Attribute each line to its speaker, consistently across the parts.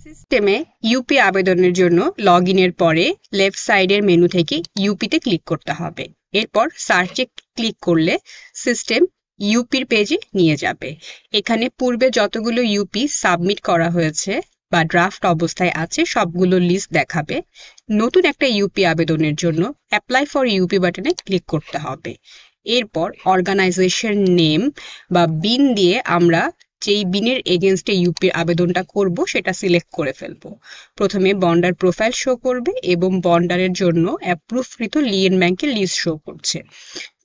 Speaker 1: সিস্টেমে ইউপি আবেদনের জন্য লগ ইনের পরে লেফট সাইডের মেনু থেকে ইউপিতে ক্লিক করতে হবে। এরপর সার্চে ক্লিক করলে সিস্টেম ইউপির পেজে নিয়ে যাবে। এখানে পূর্বে যতগুলো ইউপি সাবমিট করা হয়েছে বা ড্রাফট অবস্থায় আছে সবগুলো লিস্ট দেখাবে। নতুন একটা ইউপি আবেদনের জন্য অ্যাপ্লাই ফর ইউপি বাটনে ক্লিক করতে হবে। এরপর অর্গানাইজেশন নেম বা বিন দিয়ে আমরা যেই বিনের এগেনস্টে ইউপির আবেদনটা করব সেটা সিলেক্ট করে ফেলবো। প্রথমে বন্ডার প্রোফাইল শো করবে এবং বন্ডারের জন্য অ্যাপ্রুভকৃত লিয়েন ব্যাংকের লিস্ট শো করছে।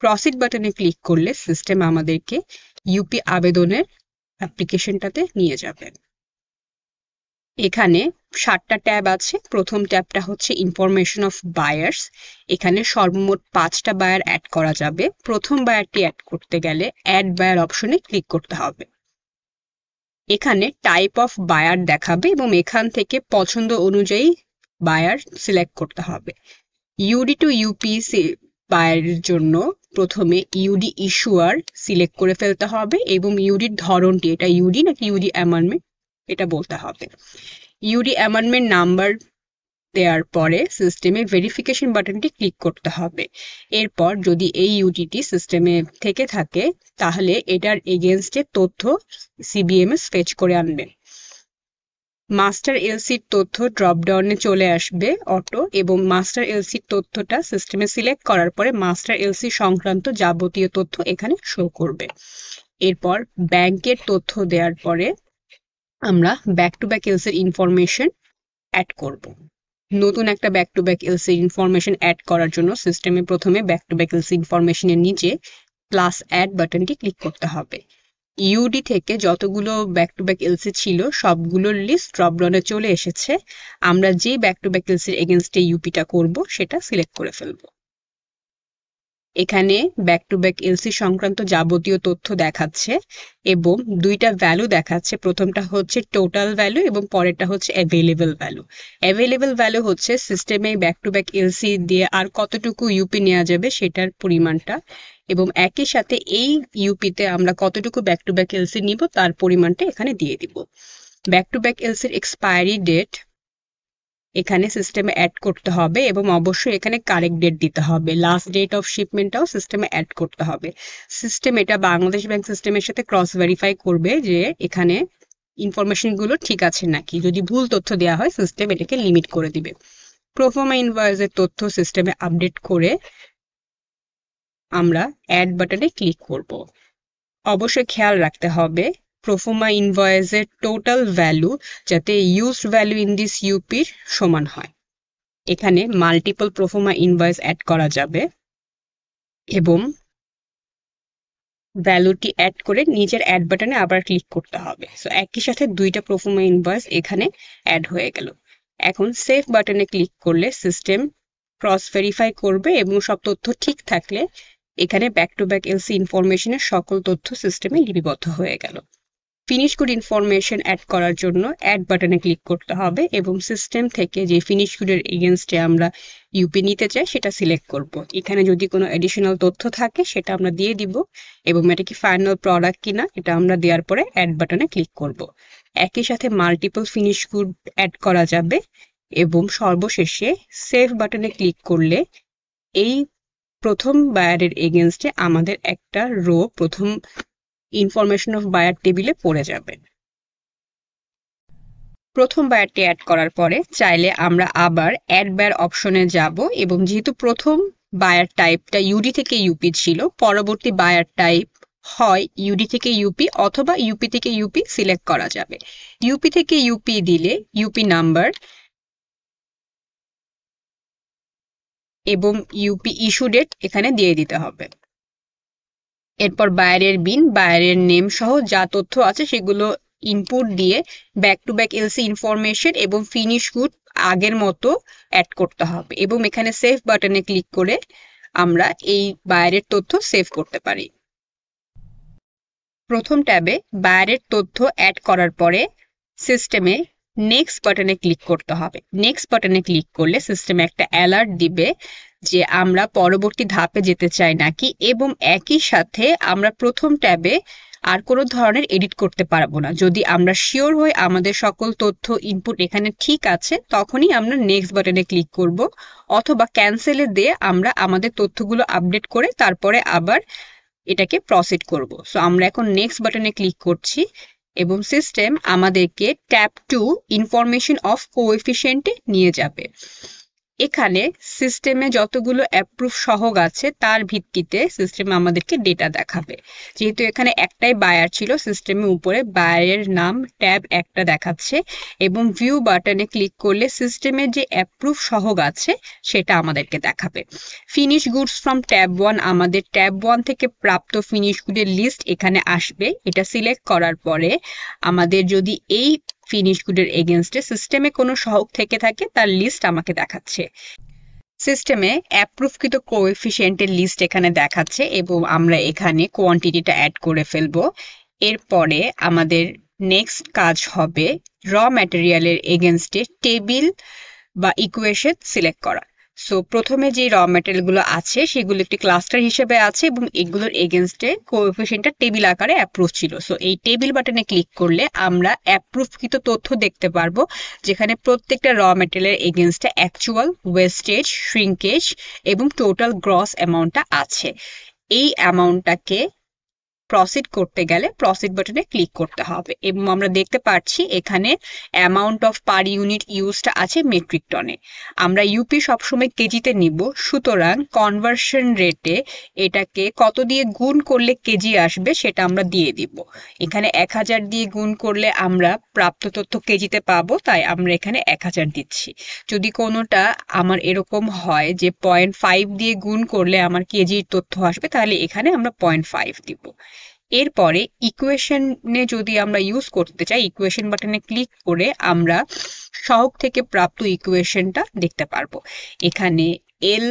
Speaker 1: প্রসিড বাটনে ক্লিক করলে সিস্টেম আমাদেরকে ইউপি আবেদনের অ্যাপ্লিকেশনটাতে নিয়ে যাবে। এখানে 7টা ট্যাব আছে। প্রথম ট্যাবটা হচ্ছে ইনফরমেশন অফ বায়ার্স। এখানে সর্বমোট 5টা বায়ার অ্যাড করা যাবে। প্রথম বায়ারটি অ্যাড করতে গেলে অ্যাড বায়ার অপশনে ক্লিক করতে হবে। এখানে টাইপ অফ বায়ার দেখাবে এবং এখান থেকে পছন্দ অনুযায়ী বায়ার সিলেক্ট করতে হবে। ইউডি টু ইউপি বায়ারের জন্য প্রথমে ইউডি ইস্যুয়ার সিলেক্ট করে ফেলতে হবে এবং ইউডির ধরনটি, এটা ইউডি নাকি ইউডি অ্যামেন্ডমেন্ট এটা বলতে হবে। ইউডি অ্যামেন্ডমেন্ট নাম্বার দেওয়ার পরে সিস্টেমে ভেরিফিকেশন বাটনটি ক্লিক করতে হবে। এরপর যদি এই ইউডিটি সিস্টেমে থেকে থাকে তাহলে এটার এগেনস্টে তথ্য সিবিএমএস ফেচ করে আনবে। মাস্টার এলসির তথ্য ড্রপডাউনে চলে আসবে অটো এবং মাস্টার এলসির তথ্যটা সিস্টেমে সিলেক্ট করার পরে মাস্টার এলসি সংক্রান্ত যাবতীয় তথ্য এখানে শো করবে। এরপর ব্যাংকের তথ্য দেওয়ার পরে আমরা ব্যাক টু ব্যাক এলসির ইনফরমেশন অ্যাড করব। নতুন একটা back to back LC information add করার জন্য সিস্টেমে প্রথমে ব্যাক টু ব্যাক এলসি ইনফরমেশনের নিচে প্লাস অ্যাড বাটনটি ক্লিক করতে হবে। ইউডি থেকে যতগুলো ব্যাক টু ব্যাক এলসি ছিল সবগুলোর লিস্ট ড্রপডাউনে চলে এসেছে। আমরা যে ব্যাক টু ব্যাক এলসির এগেনস্টে ইউপিটা করব সেটা সিলেক্ট করে ফেলব। এখানে ব্যাক টু ব্যাক এলসি সংক্রান্ত যাবতীয় তথ্য দেখাচ্ছে এবং দুইটা ভ্যালু দেখাচ্ছে। প্রথমটা হচ্ছে টোটাল ভ্যালু এবং পরেরটা হচ্ছে অ্যাভেলেবল ভ্যালু। অ্যাভেলেবল ভ্যালু হচ্ছে সিস্টেমে ব্যাক টু ব্যাক এলসি দিয়ে আর কতটুকু ইউপি নেওয়া যাবে সেটার পরিমাণটা, এবং একই সাথে এই ইউপিতে আমরা কতটুকু ব্যাক টু ব্যাক এলসি নিব তার পরিমাণটা এখানে দিয়ে দিব। ব্যাক টু ব্যাক এলসির এক্সপায়ারি ডেট এখানে সিস্টেমে অ্যাড করতে হবে এবং অবশ্যই এখানে কারেক্ট ডেট দিতে হবে। লাস্ট ডেট অফ শিপমেন্টটাও সিস্টেমে অ্যাড করতে হবে। সিস্টেম এটা বাংলাদেশ ব্যাংক সিস্টেমের সাথে ক্রস ভেরিফাই করবে যে এখানে ইনফরমেশনগুলো ঠিক আছে নাকি। যদি ভুল তথ্য দেওয়া হয় সিস্টেম এটাকে লিমিট করে দিবে। প্রোফর্মা ইনভয়েসের তথ্য সিস্টেমে আপডেট করে আমরা অ্যাড বাটনে ক্লিক করব। অবশ্যই খেয়াল রাখতে হবে প্রোফর্মা ইনভয়েসের টোটাল ভ্যালু যাতে ইউজড ভ্যালু ইন দিস ইউপির সমান হয়। এখানে মাল্টিপল প্রোফর্মা ইনভয়েস অ্যাড করা যাবে এবং ভ্যালুটি অ্যাড করে নিচের অ্যাড বাটনে আবার ক্লিক করতে হবে। সো একই সাথে দুইটা প্রোফর্মা ইনভয়েস এখানে অ্যাড হয়ে গেল। এখন সেভ বাটনে ক্লিক করলে সিস্টেম ক্রস ভেরিফাই করবে এবং সব তথ্য ঠিক থাকলে এখানে ব্যাক টু ব্যাক এলসি ইনফরমেশনের সকল তথ্য সিস্টেমে লিপিবদ্ধ হয়ে গেল। ফিনিশ গুড ইনফরমেশন অ্যাড করার জন্য অ্যাড বাটনে ক্লিক করতে হবে এবং সিস্টেম থেকে যে ফিনিশ গুডের এগেনস্টে আমরা ইউপি নিতে চাই সেটা সিলেক্ট করব। এখানে যদি কোনো এডিশনাল তথ্য থাকে সেটা আমরা দিয়ে দিব এবং এটা কি ফাইনাল প্রোডাক্ট কিনা এটা আমরা দেওয়ার পরে অ্যাড বাটনে ক্লিক করব। একই সাথে মাল্টিপল ফিনিশ গুড অ্যাড করা যাবে এবং সর্বশেষে সেভ বাটনে ক্লিক করলে এই প্রথম বায়ারের এগেনস্টে আমাদের একটা রো প্রথম ইনফরমেশন অফ বায়ার টেবিলে পড়ে যাবে। প্রথম বায়ারটি অ্যাড করার পরে চাইলে আমরা আবার অ্যাড বায়ার অপশনে যাব এবং যেহেতু প্রথম বায়ার টাইপটা ইউডি থেকে ইউপি ছিল, পরবর্তী বায়ার টাইপ হয় ইউডি থেকে ইউপি অথবা ইউপি থেকে ইউপি সিলেক্ট করা যাবে। ইউপি থেকে ইউপি দিলে ইউপি নাম্বার এবং ইউপি ইস্যু ডেট এখানে দিয়ে দিতে হবে। এরপর বায়ারের বিন, বায়ারের নেম সহ যা তথ্য আছে সেগুলো ইনপুট দিয়ে back to back LC information এবং ফিনিশ গুড আগের মতো অ্যাড করতে হবে এবং এখানে সেভ বাটনে ক্লিক করে আমরা এই বায়ারের তথ্য সেভ করতে পারি। প্রথম ট্যাবে বায়ারের তথ্য অ্যাড করার পরে সিস্টেমে নেক্সট বাটনে ক্লিক করতে হবে। নেক্সট বাটনে ক্লিক করলে সিস্টেমে একটা অ্যালার্ট দিবে যে আমরা পরবর্তী ধাপে যেতে চাই নাকি এবং একই সাথে আমরা প্রথম ট্যাবে আর কোনো ধরনের এডিট করতে পারবো না। যদি আমরা শিওর হই আমাদের সকল তথ্য ইনপুট এখানে ঠিক আছে, তখনই আমরা নেক্সট বাটনে ক্লিক করব, অথবা ক্যান্সেলে দিয়ে আমরা আমাদের তথ্যগুলো আপডেট করে তারপরে আবার এটাকে প্রসিড করব। সো আমরা এখন নেক্সট বাটনে ক্লিক করছি এবং সিস্টেম আমাদেরকে ট্যাব 2 ইনফরমেশন অফ কোএফিসিয়েন্টে নিয়ে যাবে। এখানে সিস্টেমে যতগুলো অ্যাপ্রুভ সহগ আছে তার ভিত্তিতে সিস্টেম আমাদেরকে ডেটা দেখাবে। যেহেতু এখানে একটাই বায়ার ছিল, সিস্টেমের উপরে বায়ারের নাম ট্যাব 1টা দেখাচ্ছে এবং ভিউ বাটনে ক্লিক করলে সিস্টেমের যে অ্যাপ্রুভ সহগ আছে সেটা আমাদেরকে দেখাবে। ফিনিশ গুডস ফ্রম ট্যাব 1, আমাদের ট্যাব 1 থেকে প্রাপ্ত ফিনিশ গুডের লিস্ট এখানে আসবে। এটা সিলেক্ট করার পরে আমাদের যদি এই ফিনিশ গুডের এগেনস্টে সিস্টেমে কোনো সহগ থেকে থাকে তার লিস্ট আমাকে দেখাচ্ছে। সিস্টেমে অ্যাপ্রুভকৃত কোএফিসিয়েন্টের লিস্ট এখানে দেখাচ্ছে এবং আমরা এখানে কোয়ান্টিটিটা অ্যাড করে ফেলবো। এরপরে আমাদের নেক্সট কাজ হবে র ম্যাটেরিয়ালের এগেনস্টে টেবিল বা ইকুয়েশন সিলেক্ট করা। সো প্রথমে যে র ম্যাটেরিয়ালগুলো আছে সেগুলো একটি ক্লাস্টার হিসেবে আছে এবং এগুলোর এগেনস্টে কোএফিসিয়েন্টটা টেবিল আকারে অ্যাপ্রুভ ছিল। সো এই টেবিল বাটনে ক্লিক করলে আমরা অ্যাপ্রুভকৃত তথ্য দেখতে পারবো, যেখানে প্রত্যেকটা র ম্যাটেরিয়ালের এগেনস্টে অ্যাকচুয়াল, ওয়েস্টেজ, শ্রিঙ্কেজ এবং টোটাল গ্রস অ্যামাউন্টটা আছে। এই অ্যামাউন্টটাকে প্রসিড করতে গেলে প্রসিড বাটনে ক্লিক করতে হবে এবং আমরা দেখতে পাচ্ছি এখানে অ্যামাউন্ট অফ পার ইউনিট ইউজটা আছে মেট্রিক টনে। আমরা ইউপি সবসময় কেজিতে নিব, সুতরাং কনভার্সন রেটে এটাকে কত দিয়ে গুণ করলে কেজি আসবে সেটা আমরা দিয়ে দিব। এখানে 1000 দিয়ে গুণ করলে আমরা প্রাপ্ত তথ্য কেজিতে পাবো, তাই আমরা এখানে 1000 দিচ্ছি। যদি কোনোটা আমার এরকম হয় যে 0.5 দিয়ে গুণ করলে আমার কেজির তথ্য আসবে, তাহলে এখানে আমরা 0.5 দিব। এরপরে ইকুয়েশনে যদি আমরা ইউজ করতে চাই, ইকুয়েশন বাটনে ক্লিক করে আমরা সহগ থেকে প্রাপ্ত ইকুয়েশনটা দেখতে পারবো। এখানে এল,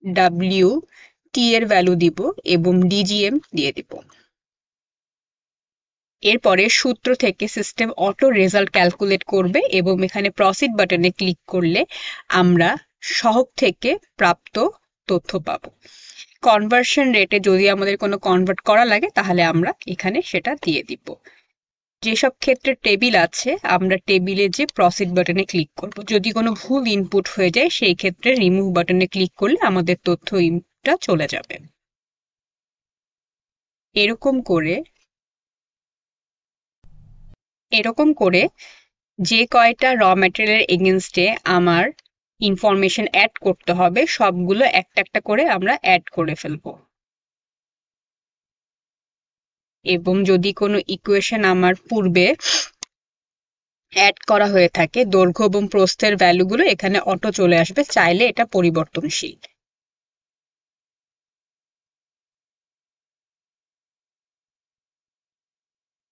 Speaker 1: ডাব্লিউ, টি এর ভ্যালু দিব এবং ডিজিএম দিয়ে দিব। এরপরে সূত্র থেকে সিস্টেম অটো রেজাল্ট ক্যালকুলেট করবে এবং এখানে প্রসিড বাটনে ক্লিক করলে আমরা সহগ থেকে প্রাপ্ত তথ্য পাবো। কনভার্সন রেটে যদি আমাদের কোনো কনভার্ট করা লাগে তাহলে আমরা এখানে সেটা দিয়ে দিব। যেসব ক্ষেত্রে টেবিল আছে আমরা টেবিলে যে প্রসিড বাটনে ক্লিক করব। যদি কোনো ভুল ইনপুট হয়ে যায় সেই ক্ষেত্রে রিমুভ বাটনে ক্লিক করলে আমাদের তথ্যটা চলে যাবে। এরকম করে যে কয়টা র ম্যাটেরিয়ালের এগেনস্টে আমার ইনফরমেশন অ্যাড করতে হবে সবগুলো একটা একটা করে আমরা অ্যাড করে ফেলবো। এবং যদি কোনো ইকুয়েশন আমার পূর্বে অ্যাড করা হয়ে থাকে, দৈর্ঘ্য এবং প্রস্থের ভ্যালুগুলো এখানে অটো চলে আসবে, চাইলে এটা পরিবর্তনশীল।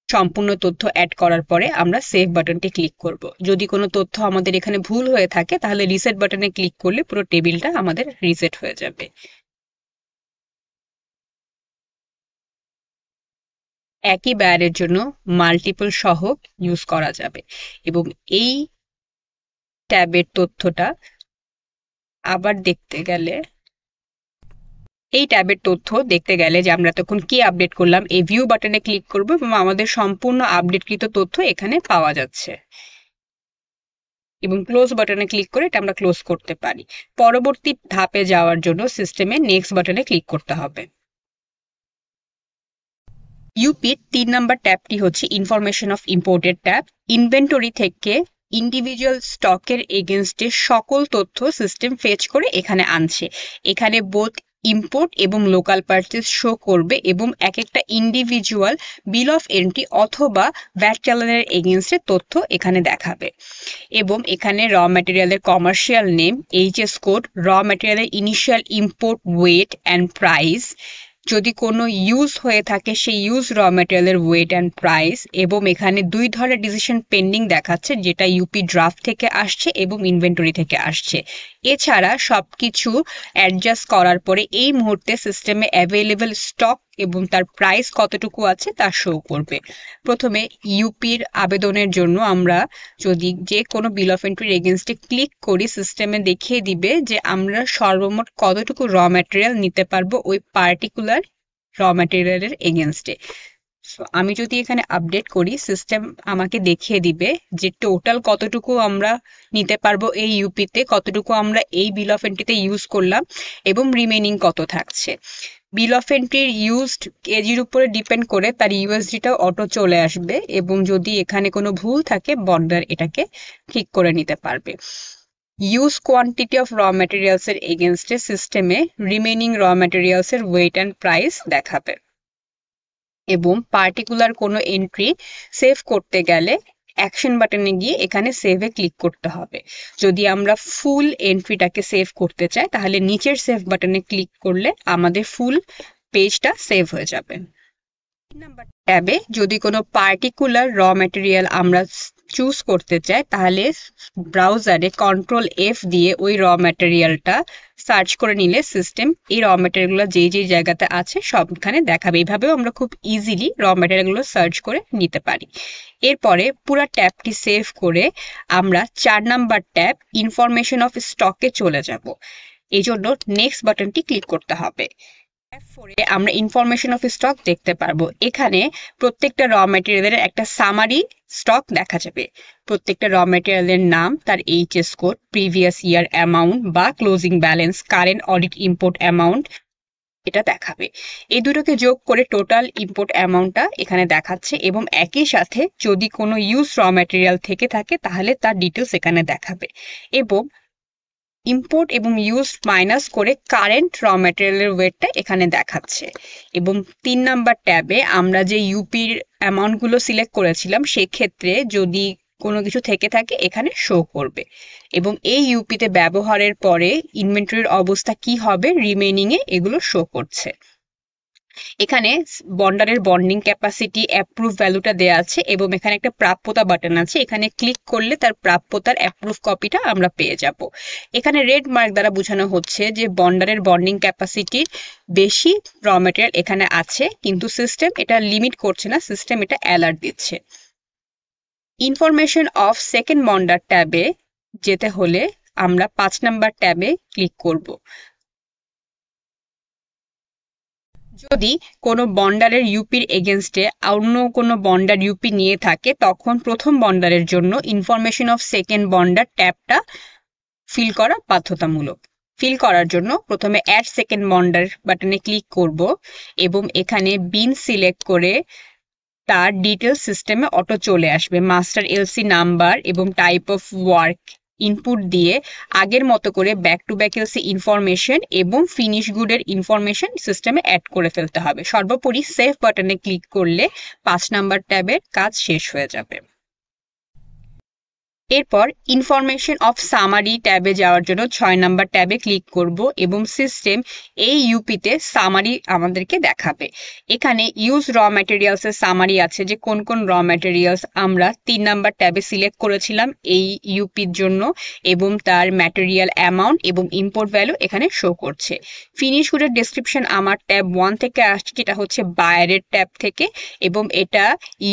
Speaker 1: সম্পূর্ণ তথ্য অ্যাড করার পরে আমরা সেভ বাটনটি ক্লিক করব। যদি কোনো তথ্য আমাদের এখানে ভুল হয়ে থাকে তাহলে রিসেট বাটনে ক্লিক করলে পুরো টেবিলটা আমাদের রিসেট হয়ে যাবে। একই বায়ারের জন্য মাল্টিপল সহগ ইউজ করা যাবে এবং এই ট্যাবের তথ্যটা আবার দেখতে গেলে যে আমরা তখন কি আপডেট করলাম, এই ভিউ বাটনে ক্লিক করব এবং আমাদের সম্পূর্ণ আপডেটকৃত তথ্য এখানে পাওয়া যাচ্ছে এবং ক্লোজ বাটনে ক্লিক করে এটা আমরা ক্লোজ করতে পারি। পরবর্তী ধাপে যাওয়ার জন্য সিস্টেমে নেক্সট বাটনে ক্লিক করতে হবে। ইউপির 3 নম্বর ট্যাবটি হচ্ছে information of imported tab. Inventory থেকে ইন্ডিভিজুয়াল স্টকের এগেনস্টে সকল তথ্য সিস্টেম ফেচ করে এখানে আনছে। এখানে বোথ ইম্পোর্ট এবং লোকাল পারচেজ শো করবে এবং এক একটা ইন্ডিভিজুয়াল বিল অফ এন্ট্রি অথবা ভ্যাট চালানের এগেনস্টে তথ্য এখানে দেখাবে। এবং এখানে র ম্যাটেরিয়ালের commercial name, HS code, raw ম্যাটেরিয়ালের initial import weight and price, যদি কোনো ইউজ হয়ে থাকে সেই ইউজ র ম্যাটেরিয়ালের ওয়েট অ্যান্ড প্রাইস, এবং এখানে 2 ধরনের ডিসিশন পেন্ডিং দেখাচ্ছে, যেটা ইউপি ড্রাফট থেকে আসছে এবং ইনভেন্টরি থেকে আসছে। এছাড়া সবকিছু অ্যাডজাস্ট করার পরে এই মুহূর্তে সিস্টেমে অ্যাভেলেবল স্টক এবং তার প্রাইস কতটুকু আছে তা শো করবে। প্রথমে ইউপির আবেদনের জন্য আমরা যদি যে কোনো বিল অফ এন্ট্রির এগেনস্টে ক্লিক করি, সিস্টেমে দেখিয়ে দিবে যে আমরা সর্বমোট কতটুকু র ম্যাটেরিয়াল নিতে পারবো ওই পার্টিকুলার র ম্যাটেরিয়ালের এগেনস্টে। আমি যদি এখানে আপডেট করি, সিস্টেম আমাকে দেখিয়ে দিবে যে টোটাল কতটুকু আমরা নিতে পারবো এই ইউপিতে, কতটুকু আমরা এই বিল অফ এন্ট্রিতে ইউজ করলাম এবং রিমেইনিং কত থাকছে। বিল অফ এন্ট্রির ইউজড কেজির উপরে ডিপেন্ড করে তার ইউএসডিটাও অটো চলে আসবে, এবং যদি এখানে কোনো ভুল থাকে বন্ডার এটাকে ঠিক করে নিতে পারবে। ইউজ কোয়ান্টিটি অফ র ম্যাটেরিয়ালস এর এগেনস্টে সিস্টেমে রিমেইনিং র ম্যাটেরিয়ালস এর ওয়েট অ্যান্ড প্রাইস দেখাবে, এবং পার্টিকুলার কোনো এন্ট্রি সেভ করতে গেলে অ্যাকশন বাটনে গিয়ে এখানে সেভে ক্লিক করতে হবে। যদি আমরা ফুল এন্ট্রিটাকে সেভ করতে চাই তাহলে নিচের সেভ বাটনে ক্লিক করলে আমাদের ফুল পেজটা সেভ হয়ে যাবে। ট্যাবে যদি কোনো পার্টিকুলার র ম্যাটেরিয়াল আমরা চুজ করতে চাই তাহলে ব্রাউজারে কন্ট্রোল F দিয়ে ওই র ম্যাটেরিয়ালটা সার্চ করে নিলে সিস্টেম এই র ম্যাটেরিয়ালগুলো যেই জায়গাতে আছে সবখানে দেখাবে। এইভাবেও আমরা খুব ইজিলি র ম্যাটেরিয়ালগুলো সার্চ করে নিতে পারি। এরপরে পুরো ট্যাবটি সেভ করে আমরা 4 নাম্বার ট্যাব ইনফরমেশন অফ স্টকে চলে যাব। এই জন্য নেক্সট বাটনটি ক্লিক করতে হবে। আমরা ইনফরমেশন অফ স্টক দেখতে পারবো। এখানে প্রত্যেকটা র ম্যাটেরিয়ালের একটা সামারি স্টক দেখা যাবে। প্রত্যেকটা র ম্যাটেরিয়ালের নাম, তার HS code, previous year amount বা closing balance, current audit import amount এটা দেখাবে। এই দুটোকে যোগ করে টোটাল ইম্পোর্ট অ্যামাউন্টটা এখানে দেখাচ্ছে, এবং একই সাথে যদি কোনো ইউজ র ম্যাটেরিয়াল থেকে থাকে তাহলে তার ডিটেলস এখানে দেখাবে, এবং ইম্পোর্ট এবং ইউজ মাইনাস করে কারেন্ট র ম্যাটেরিয়ালের ওয়েটটা এখানে দেখাচ্ছে। এবং 3 নাম্বার ট্যাবে আমরা যে ইউপির অ্যামাউন্টগুলো সিলেক্ট করেছিলাম সেক্ষেত্রে যদি কোনো কিছু থেকে থাকে এখানে শো করবে, এবং এই ইউপিতে ব্যবহারের পরে ইনভেন্টরির অবস্থা কি হবে রিমেইনিং এ এগুলো শো করছে। এখানে বন্ডারের বন্ডিং ক্যাপাসিটি, অ্যাপ্রুভ ভ্যালুটা দেওয়া আছে, এবং এখানে একটা প্রাপ্যতা বাটন আছে, এখানে ক্লিক করলে তার প্রাপ্যতার অ্যাপ্রুভ কপিটা আমরা পেয়ে যাব। এখানে রেড মার্ক দ্বারা বোঝানো হচ্ছে যে বন্ডারের বন্ডিং ক্যাপাসিটির বেশি র ম্যাটেরিয়াল এখানে আছে, কিন্তু সিস্টেম এটা লিমিট করছে না, সিস্টেম এটা অ্যালার্ট দিচ্ছে। ইনফরমেশন অফ সেকেন্ড বন্ডার ট্যাবে যেতে হলে আমরা 5 নাম্বার ট্যাবে ক্লিক করব। যদি কোনো বন্ডারের ইউপির এগেনস্টে অন্য কোনো বন্ডার ইউপি নিয়ে থাকে তখন প্রথম বন্ডারের জন্য ইনফরমেশন অফ সেকেন্ড বন্ডার ট্যাবটা ফিল করা বাধ্যতামূলক। ফিল করার জন্য প্রথমে অ্যাড সেকেন্ড বন্ডার বাটনে ক্লিক করব, এবং এখানে বিন সিলেক্ট করে তার ডিটেলস সিস্টেমে অটো চলে আসবে। মাস্টার এলসি নাম্বার এবং টাইপ অফ ওয়ার্ক ইনপুট দিয়ে আগের মতো করে back to back LC information এবং ফিনিশ গুডের ইনফরমেশন সিস্টেমে অ্যাড করে ফেলতে হবে। সর্বোপরি সেভ বাটনে ক্লিক করলে 5 নাম্বার ট্যাবের কাজ শেষ হয়ে যাবে। এরপর ইনফরমেশন অফ সামারি ট্যাবে যাওয়ার জন্য 6 নাম্বার ট্যাবে ক্লিক করব, এবং সিস্টেম এই ইউপিতে সামারি আমাদেরকে দেখাবে। এখানে ইউজ র ম্যাটেরিয়ালস এর সামারি আছে যে কোন কোন র ম্যাটেরিয়ালস আমরা 3 নাম্বার ট্যাবে সিলেক্ট করেছিলাম এই ইউপির জন্য, এবং তার ম্যাটেরিয়াল অ্যামাউন্ট এবং ইম্পোর্ট ভ্যালু এখানে শো করছে। ফিনিশ গুডের ডেসক্রিপশন আমার ট্যাব 1 থেকে আসছে, যেটা হচ্ছে বায়ারের ট্যাব থেকে, এবং এটা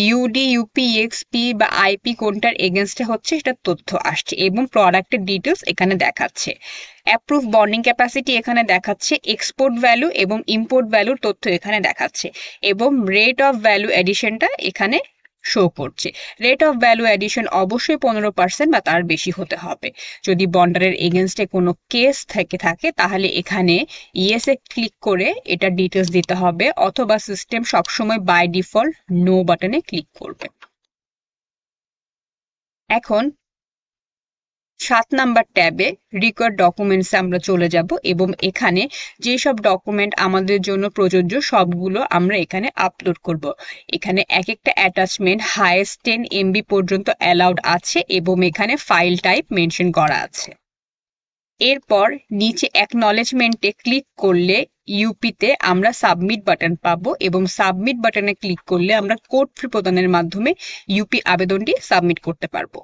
Speaker 1: ইউডি, ইউপি, এক্সপি বা আইপি কোনটার এগেনস্টে হচ্ছে সেটা তথ্য আসছে, এবং প্রোডাক্টের ডিটেলস এখানে দেখাচ্ছে। অ্যাপ্রুভ বন্ডিং ক্যাপাসিটি এখানে দেখাচ্ছে, এক্সপোর্ট ভ্যালু এবং ইম্পোর্ট ভ্যালুর তথ্য এখানে দেখাচ্ছে, এবং রেট অফ ভ্যালু এডিশনটা এখানে শো করছে। রেট অফ ভ্যালু এডিশন অবশ্যই 15% বা তার বেশি হতে হবে। যদি বন্ডারের এগেনস্টে কোনো কেস থেকে থাকে তাহলে এখানে ইয়েসে ক্লিক করে এটা ডিটেলস দিতে হবে, অথবা সিস্টেম সবসময় বাই ডিফল্ট নো বাটনে ক্লিক করবে। এখন 7 নাম্বার ট্যাবে রিকোয়ার্ড ডকুমেন্টস আমরা চলে যাব, এবং এখানে যেসব ডকুমেন্ট আমাদের জন্য প্রযোজ্য সবগুলো আমরা এখানে আপলোড করব। এখানে এক একটা অ্যাটাচমেন্ট হাইয়েস্ট 10 MB পর্যন্ত অ্যালাউড আছে, এবং এখানে ফাইল টাইপ মেনশন করা আছে। এরপর নিচে অ্যাকনলেজমেন্টে ক্লিক করলে ইউপিতে আমরা সাবমিট বাটন পাবো, এবং সাবমিট বাটনে ক্লিক করলে আমরা কোড ফি প্রদানের মাধ্যমে ইউপি আবেদনটি সাবমিট করতে পারবো।